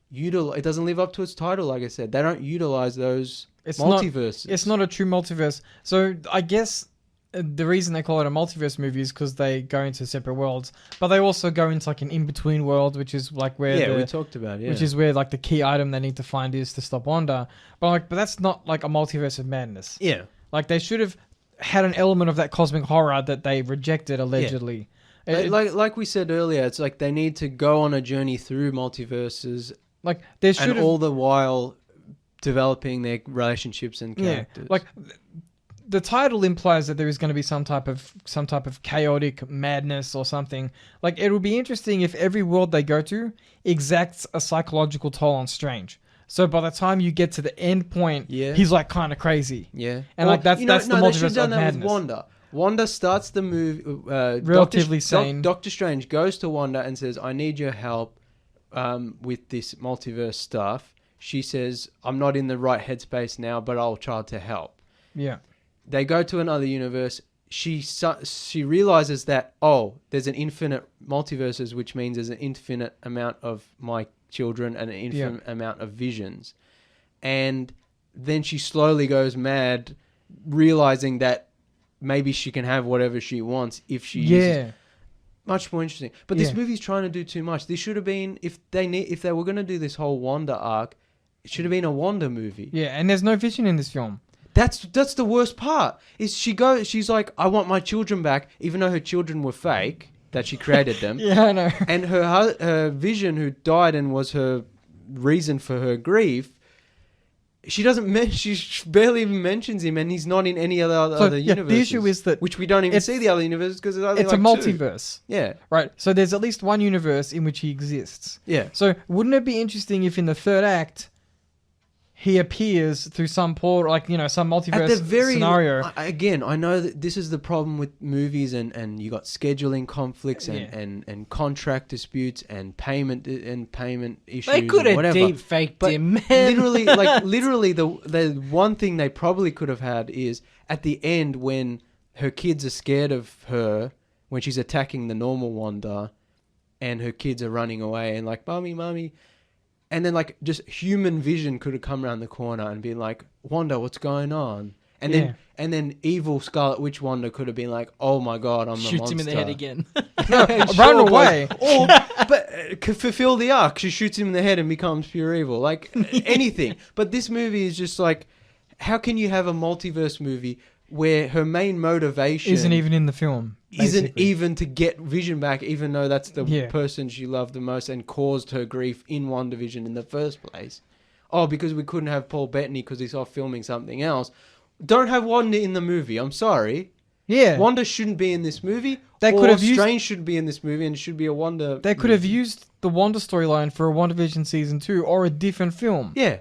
utilize. It doesn't live up to its title, like I said. They don't utilize those multiverses. It's not a true multiverse. So I guess the reason they call it a multiverse movie is because they go into separate worlds, but they also go into like an in-between world, which is like where we talked about, which is where like the key item they need to find is to stop Wanda. But that's not like a multiverse of madness. Yeah. Like they should have. had an element of that cosmic horror that they rejected allegedly. Like we said earlier, it's like they need to go on a journey through multiverses, like there should and all the while developing their relationships and characters. Yeah, like the title implies that there is going to be some type of chaotic madness or something. Like it would be interesting if every world they go to exacts a psychological toll on Strange. So by the time you get to the end point, he's like kind of crazy. Yeah, and like that's the Multiverse of Madness. With Wanda starts the movie relatively sane. Doctor Strange goes to Wanda and says, "I need your help with this multiverse stuff." She says, "I'm not in the right headspace now, but I'll try to help." Yeah. They go to another universe. She realizes that, there's an infinite multiverses, which means there's an infinite amount of my children and an infinite amount of visions. And then she slowly goes mad, realizing that maybe she can have whatever she wants if she uses. Much more interesting. But this movie's trying to do too much. This should have been, if they were going to do this whole Wanda arc, it should have been a Wanda movie. Yeah, and there's no vision in this film. That's the worst part. Is she's like, I want my children back, even though her children were fake, that she created them. Yeah, I know. And her vision, who died and was her reason for her grief, she barely even mentions him, and he's not in any other universes. The issue is that which we don't even see the other universes because it's a multiverse. Yeah, right. So there's at least one universe in which he exists. Yeah. So wouldn't it be interesting if in the third act he appears through some portal, like some multiverse scenario? Again, I know that this is the problem with movies, and you got scheduling conflicts and contract disputes and payment issues. They could have deep faked him, man. Literally, the one thing they probably could have had is at the end when her kids are scared of her when she's attacking the normal Wanda, and her kids are running away and like, mommy. And then, like, just human vision could have come around the corner and been like, Wanda, what's going on? And then evil Scarlet Witch Wanda could have been like, oh my God, I'm a monster. Shoots him in the head again. Run away. But fulfill the arc. She shoots him in the head and becomes pure evil. Like, anything. But this movie is just like, how can you have a multiverse movie where her main motivation isn't even in the film, isn't even to get Vision back, even though that's the person she loved the most and caused her grief in WandaVision in the first place? Because we couldn't have Paul Bettany because he's off filming something else. Don't have Wanda in the movie. I'm sorry. Yeah, Wanda shouldn't be in this movie. Strange should be in this movie, and it should be a Wanda. They could have used the Wanda storyline for a WandaVision season 2 or a different film. Yeah,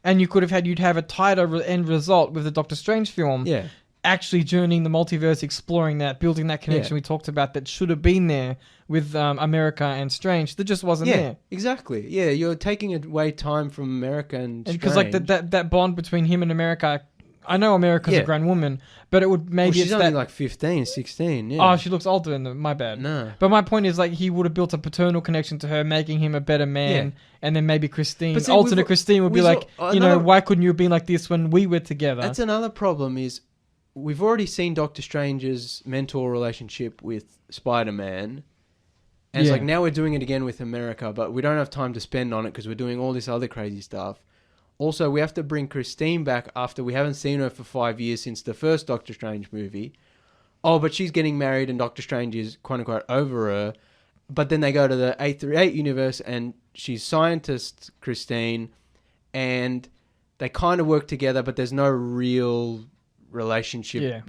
and you'd have a tighter end result with the Doctor Strange film. Yeah. Actually journeying the multiverse, exploring that, building that connection we talked about that should have been there with America and Strange that just wasn't there. Exactly. Yeah, you're taking away time from America and Strange. Because like that bond between him and America, I know America's a grown woman, but it would maybe she's only like 15, 16. Yeah. Oh, she looks older than my bad. No. But my point is like he would have built a paternal connection to her, making him a better man, and then maybe Christine, alternate Christine would be like, why couldn't you have been like this when we were together? That's another problem is, we've already seen Doctor Strange's mentor relationship with Spider-Man. And it's like, now we're doing it again with America, but we don't have time to spend on it because we're doing all this other crazy stuff. Also, we have to bring Christine back after we haven't seen her for 5 years since the first Doctor Strange movie. But she's getting married and Doctor Strange is quote-unquote over her. But then they go to the 838 universe and she's scientist Christine, and they kind of work together, but there's no real relationship,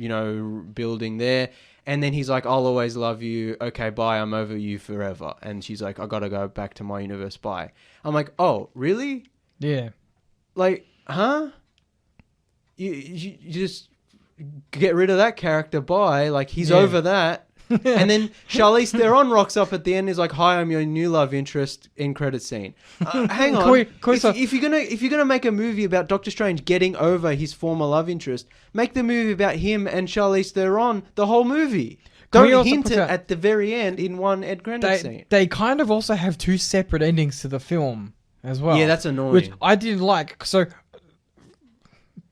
building there. And then he's like, I'll always love you. Okay, bye. I'm over you forever. And she's like, I got to go back to my universe. Bye. I'm like, oh, really? Yeah. Like, huh? You just get rid of that character. Bye. Like, he's over that. And then Charlize Theron rocks up at the end. Is like, "Hi, I'm your new love interest." End credit scene. Hang on. If you're gonna make a movie about Doctor Strange getting over his former love interest, make the movie about him and Charlize Theron the whole movie. Don't hint it at the very end in one end credit scene. They kind of also have two separate endings to the film as well. Yeah, that's annoying. Which I didn't like. So.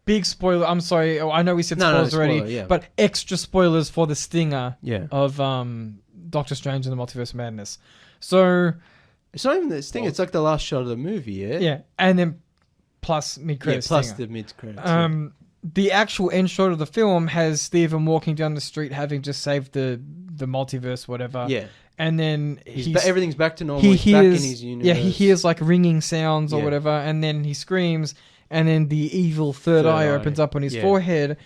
Big spoiler. I'm sorry. I know we said spoilers already, but extra spoilers for the stinger of Doctor Strange and the Multiverse of Madness. So it's not even the stinger. It's like the last shot of the movie. Yeah. Yeah, and then plus mid-credit. Plus stinger. the mid-credit. the actual end shot of the film has Stephen walking down the street having just saved the multiverse, whatever. Yeah. And then everything's back to normal. He's back in his universe. Yeah, he hears like ringing sounds or Yeah. whatever, and then he screams, and then the evil third eye opens up on his forehead,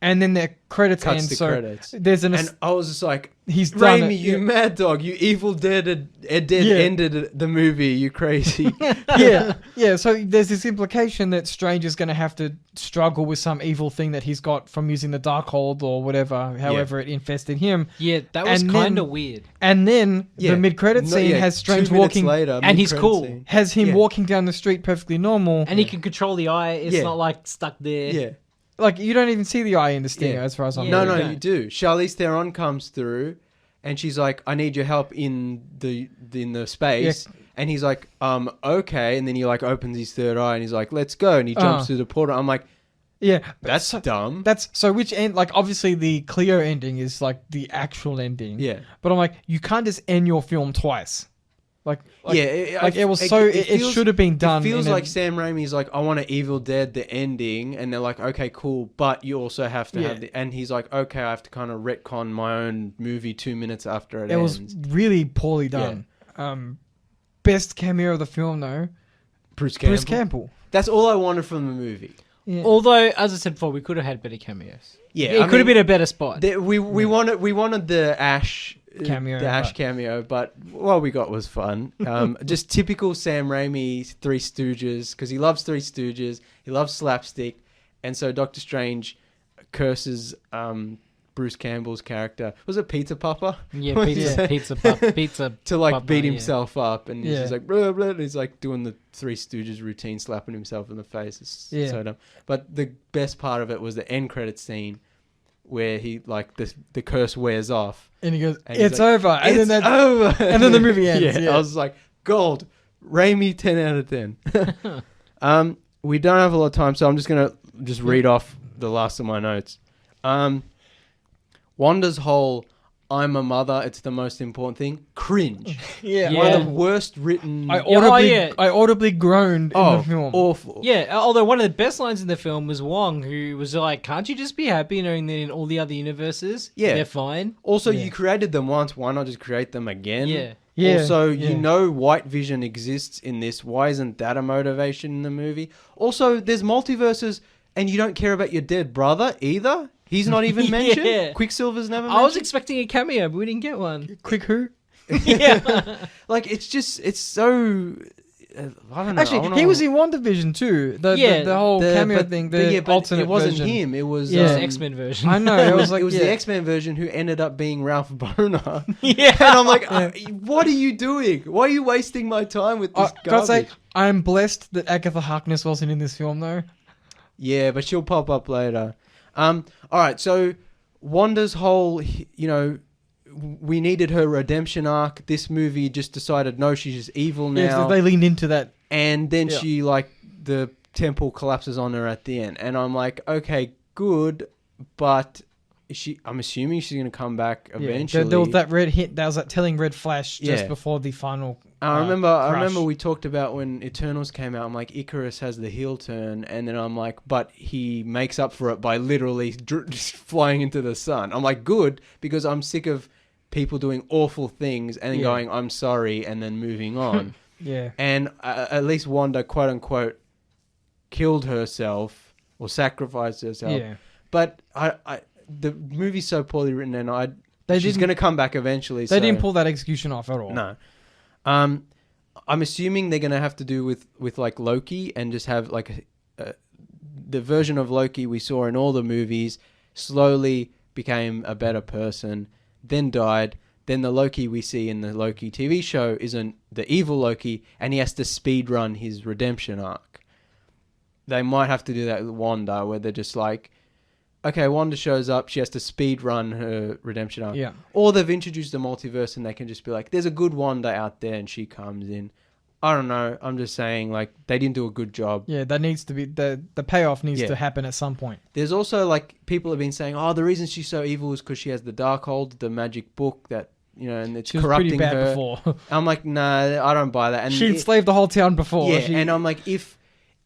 and then the credits Cuts end. to So credits. there's And I was just like, he's done Raimi, it. you mad dog, you evil dead ended the movie, you crazy. Yeah. So there's this implication that Strange is going to have to struggle with some evil thing that he's got from using the Darkhold or whatever, however it infested him. Yeah, that was kind of weird. And then the mid-credit scene has Strange 2 minutes walking, later, and he's cool. scene. has him walking down the street perfectly normal, And he can control the eye. It's not like stuck there. Yeah. like you don't even see the eye in the stinger, as far as I'm Yeah, aware. No, you do. Charlize Theron comes through, and she's like, "I need your help in the space." And he's like, okay. And then he like opens his third eye, and he's like, "Let's go." And he jumps through the portal. I'm like, Yeah, that's dumb. That's so. Which end? Like, obviously, the Cleo ending is like the actual ending. Yeah. But I'm like, you can't just end your film twice. It was it should have been done. It feels like Sam Raimi's like, I want an Evil Dead the ending, and they're like, okay, cool, but you also have to have the, and he's like, okay, I have to kind of retcon my own movie 2 minutes after it ends. was really poorly done. Best cameo of the film though, Bruce Campbell. That's all I wanted from the movie. Yeah. Although, as I said before, we could have had better cameos. Yeah, it could have been a better spot. We wanted the Ash cameo, but what we got was fun. Just typical Sam Raimi Three Stooges, because he loves Three Stooges, he loves slapstick, and so Doctor Strange curses Bruce Campbell's character. Was it Pizza Papa? Yeah, pizza to like Papa, beat himself up, and he's Yeah. just like blah, blah, and he's like doing the Three Stooges routine, slapping himself in the face. It's so dumb. But the best part of it was the end credit scene, where he like the curse wears off, And he goes, and he's "It's like, over," and it's then over, and then the movie ends. I was like, gold, Raimi, 10 out of 10. We don't have a lot of time, so I'm just gonna read off the last of my notes. Wanda's whole "I'm a mother, it's the most important thing" cringe. One of the worst written. I audibly groaned in the film. Awful. Yeah, although one of the best lines in the film was Wong, who was like, "Can't you just be happy knowing that in all the other universes, they're fine?" Also, you created them once. Why not just create them again? Yeah. Also, you know White Vision exists in this. Why isn't that a motivation in the movie? Also, there's multiverses, and you don't care about your dead brother either. He's not even mentioned. Yeah. Quicksilver's never mentioned. I was expecting a cameo, but we didn't get one. Quick who? Yeah. Like, it's so... I don't know. Actually, he was in WandaVision too. The whole cameo thing. The alternate it wasn't version. him. It was It was the X-Men version. I know. It was like it was the X-Men version who ended up being Ralph Boner. Yeah. And I'm like, what are you doing? Why are you wasting my time with this Can I say, garbage? I'm blessed that Agatha Harkness wasn't in this film though. Yeah, but she'll pop up later. All right, so Wanda's whole, we needed her redemption arc. This movie just decided, no, she's just evil now. Yeah, so they leaned into that. And then she, the temple collapses on her at the end. And I'm like, okay, good, but I'm assuming she's going to come back eventually. There was that red hit. There was that telling red flash just before the final. I remember we talked about when Eternals came out. I'm like, Icarus has the heel turn, and then I'm like, but he makes up for it by literally just flying into the sun. I'm like, good, because I'm sick of people doing awful things and then going, I'm sorry, and then moving on. And at least Wanda, quote unquote, killed herself or sacrificed herself. Yeah. But the movie's so poorly written, and she's going to come back eventually. They didn't pull that execution off at all. No. I'm assuming they're going to have to do with like Loki and just have like the version of Loki we saw in all the movies slowly became a better person, then died. Then the Loki we see in the Loki TV show isn't the evil Loki, and he has to speed run his redemption arc. They might have to do that with Wanda, where they're just like, okay, Wanda shows up, she has to speed run her redemption arc. Yeah. Or they've introduced the multiverse and they can just be like, there's a good Wanda out there and she comes in. I don't know. I'm just saying, like, they didn't do a good job. Yeah, that needs to be, the payoff needs to happen at some point. There's also, like, people have been saying, oh, the reason she's so evil is because she has the Darkhold, the magic book that, and it's corrupting pretty bad her. Before. I'm like, nah, I don't buy that. And she enslaved the whole town before. Yeah, and I'm like, if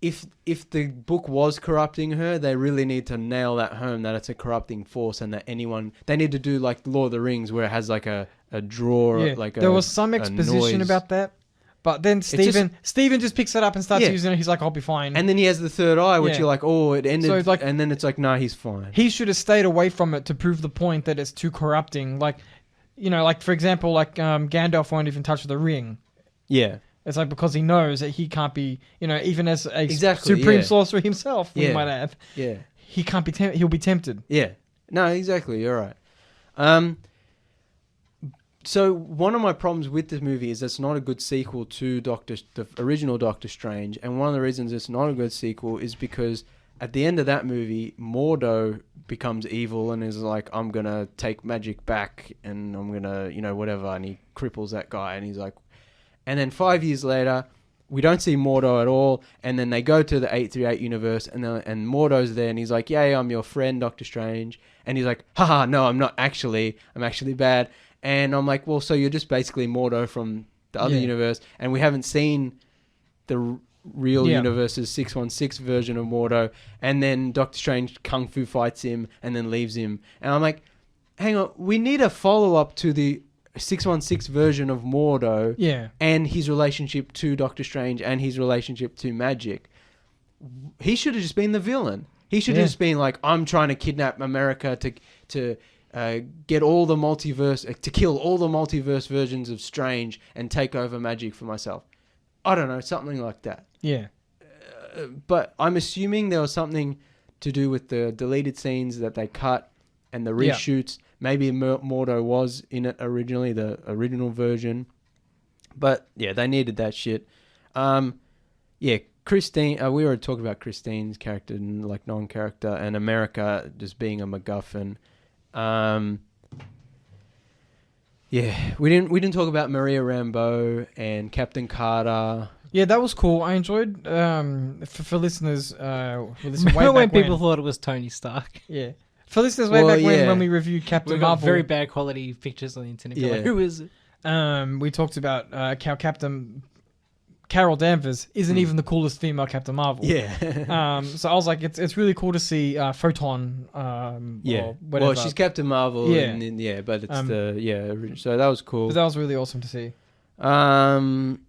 if the book was corrupting her, they really need to nail that home, that it's a corrupting force, and that they need to do like Lord of the Rings, where it has like a drawer, like there was some exposition about that, but then Steven just picks it up and starts using it. He's like, I'll be fine. And then he has the third eye, which you're like, oh, it ended. So it's like, and then it's like, nah, he's fine. He should have stayed away from it to prove the point that it's too corrupting. Like, like for example, like Gandalf won't even touch the ring. Yeah. It's like because he knows that he can't be, even as a supreme sorcerer himself, we might add. Yeah. He can't be he'll be tempted. Yeah. No, exactly. You're right. So one of my problems with this movie is it's not a good sequel to the original Doctor Strange, and one of the reasons it's not a good sequel is because at the end of that movie, Mordo becomes evil and is like, I'm gonna take magic back, and I'm gonna, whatever, and he cripples that guy, and he's like, and then 5 years later, we don't see Mordo at all, and then they go to the 838 universe, and Mordo's there, and he's like, yeah, I'm your friend, Doctor Strange, and he's like, haha, no, I'm not actually, I'm actually bad. And I'm like, well, so you're just basically Mordo from the other universe, and we haven't seen the real universe's 616 version of Mordo, and then Doctor Strange kung fu fights him and then leaves him. And I'm like, hang on, we need a follow-up to the 616 version of Mordo and his relationship to Doctor Strange and his relationship to magic. He should have just been the villain. He should have just been like, I'm trying to kidnap America to get all the multiverse, to kill all the multiverse versions of Strange and take over magic for myself. I don't know, something like that. Yeah. But I'm assuming there was something to do with the deleted scenes that they cut and the reshoots. Maybe Mordo was in it originally, the original version. But yeah, they needed that shit. Christine, we already talked about Christine's character and like non-character, and America just being a MacGuffin. We didn't talk about Maria Rambeau and Captain Carter. Yeah, that was cool. I enjoyed for listeners. Remember when people thought it was Tony Stark? Yeah, for listeners way back when we reviewed Captain Marvel, very bad quality pictures on the internet. Yeah. Like, who is it? We talked about Captain Carol Danvers isn't even the coolest female Captain Marvel. Yeah. So I was like, it's really cool to see Photon. Or whatever. Well, she's Captain Marvel. Yeah. But it's so that was cool. But that was really awesome to see. When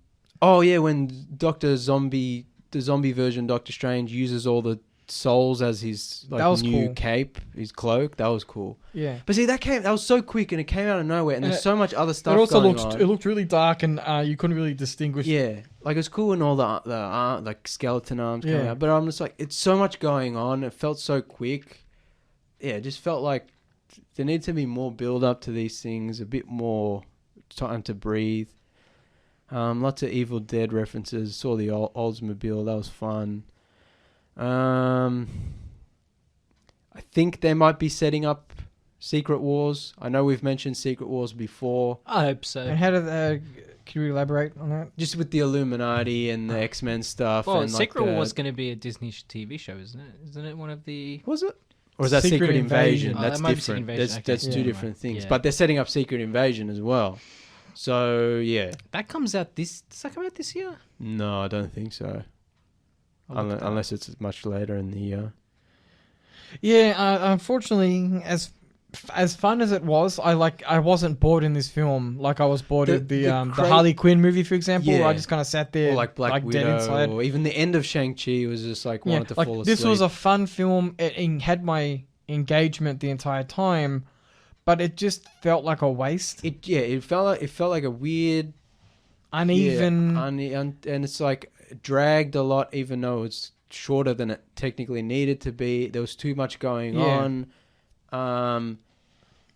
the zombie version Doctor Strange uses all the souls as his new cape, his cloak. That was cool. Yeah. But see, that was so quick and it came out of nowhere, and there's so much other stuff. It looked really dark, and you couldn't really distinguish. Yeah, like it was cool when all the like skeleton arms came out, but I'm just like, it's so much going on. It felt so quick. Yeah, it just felt like there needs to be more build up to these things, a bit more time to breathe. Lots of Evil Dead references. Saw the Oldsmobile. That was fun. I think they might be setting up Secret Wars. I know we've mentioned Secret Wars before. I hope so. And how did can you elaborate on that? Just with the Illuminati and the X-Men stuff. Well, and Secret Wars is going to be a Disney TV show, isn't it? Isn't it one of the... Was it? Or is that Secret Invasion? That's that different. That's two different things. Yeah. But they're setting up Secret Invasion as well. So, yeah. That comes out Does that come out this year? No, I don't think so. Unless it's much later in the year. Yeah, unfortunately, as fun as it was, I wasn't bored in this film like I was bored in the Harley Quinn movie, for example. Where I just kind of sat there, or like Black Widow, dead inside. Or even the end of Shang-Chi was just like wanted to fall asleep. This was a fun film. It had my engagement the entire time, but it just felt like a waste. It felt like a weird, uneven, and it's like dragged a lot, even though it's shorter than it technically needed to be. There was too much going on.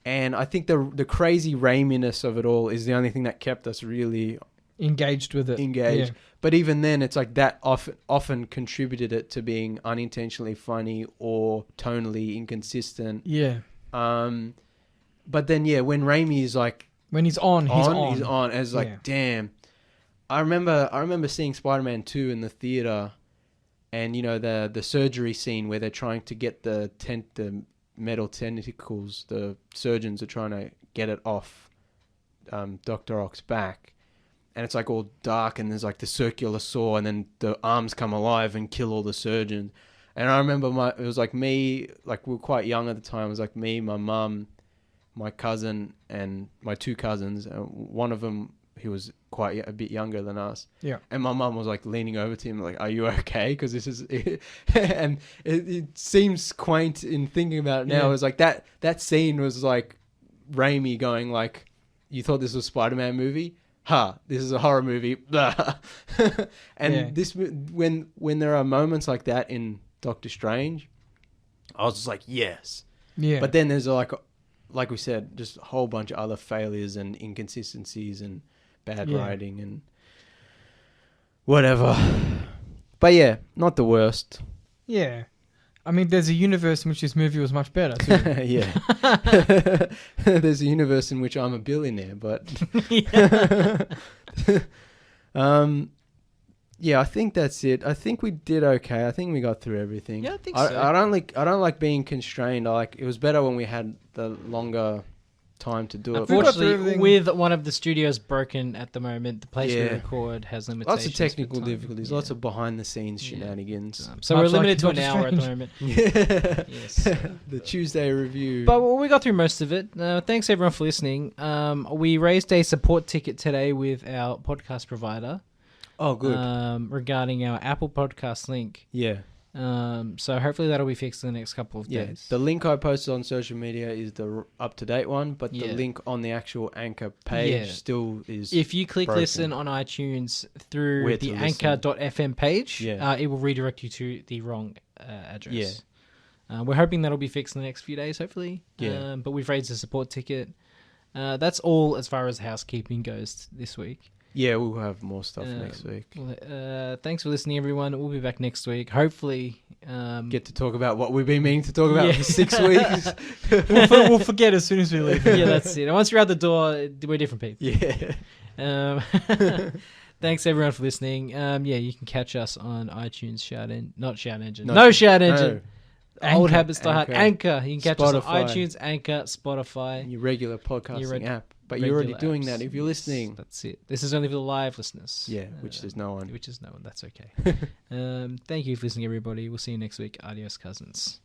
And I think the crazy Raimi-ness of it all is the only thing that kept us really engaged with it. Yeah. But even then, it's like that often contributed it to being unintentionally funny or tonally inconsistent. Yeah. But then, when Raimi is like... When he's on. It's like, damn. I remember seeing Spider-Man 2 in the theater, and the surgery scene where they're trying to get the metal tentacles. The surgeons are trying to get it off Dr. Ock's back, and it's like all dark, and there's like the circular saw, and then the arms come alive and kill all the surgeons. And I remember it was like me, like we were quite young at the time. It was like me, my mum, my cousin, and my 2 cousins. One of them, he was quite a bit younger than us. Yeah. And my mum was like leaning over to him, like, "Are you okay?" Because this is, and it seems quaint in thinking about it now. Yeah. It was like that scene was like Raimi going like, "You thought this was a Spider-Man movie? This is a horror movie." And this, when there are moments like that in Doctor Strange, I was just like, yes. Yeah. But then there's like we said, just a whole bunch of other failures and inconsistencies and bad writing and whatever. But yeah, not the worst. Yeah. I mean, there's a universe in which this movie was much better, too. Yeah. There's a universe in which I'm a billionaire, but yeah, I think that's it. I think we did okay. I think we got through everything. Yeah, I think so. I don't like being constrained. It was better when we had the longer time to do it. Unfortunately, with one of the studios broken at the moment, the place we record has limitations. Lots of technical difficulties, lots of behind the scenes shenanigans. So we're limited to an hour at the moment. Yes. The Tuesday review. But we got through most of it. Thanks everyone for listening. We raised a support ticket today with our podcast provider. Oh, good. Regarding our Apple Podcast link. Yeah. So hopefully that'll be fixed in the next couple of days. The link I posted on social media is the up-to-date one, but the link on the actual Anchor page still is If you click broken. listen on iTunes through the anchor.fm page, it will redirect you to the wrong address. Yeah. We're hoping that'll be fixed in the next few days, hopefully. Yeah. But we've raised a support ticket. That's all as far as housekeeping goes this week. Yeah, we'll have more stuff next week. Thanks for listening, everyone. We'll be back next week. Hopefully, get to talk about what we've been meaning to talk about for 6 weeks. We'll forget as soon as we leave. Yeah, that's it. And once you're out the door, we're different people. Yeah. Thanks, everyone, for listening. You can catch us on iTunes, Shout Engine. No Shout Engine. Anchor. Old habits die hard. Anchor. You can catch us on Spotify. iTunes, Anchor, Spotify. Your regular podcasting app. But you're already doing that if you're listening. That's it. This is only for the live listeners. Yeah, which there's no one. Which is no one. That's okay. Thank you for listening, everybody. We'll see you next week. Adios, cousins.